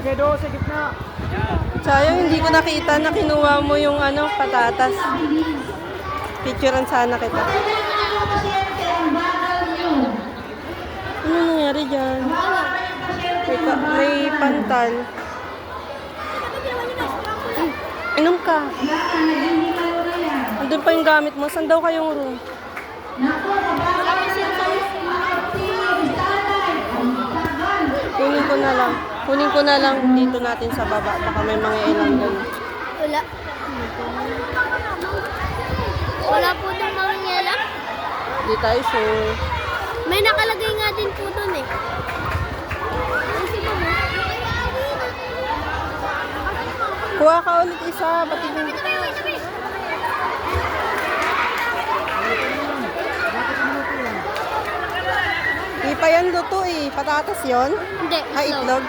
Lagay doon sa gitna. Sayang, hindi ko nakita na kinuha mo yung ano, patatas. Picturean sana kita. Ano nangyari dyan? May pantal. Inom ka. Andun pa yung gamit mo. Saan daw kayong room? Kunin ko na lang. Kunin ko na lang dito natin sa baba. Baka may mga ilang doon. Wala. Wala po doon mamingela. Di tayo sure. May nakalagay nga din po doon eh. Kuha ka ulit isa. Pati mo. Di pa yan luto eh. Patatas yon. Hindi, Ah, itlog.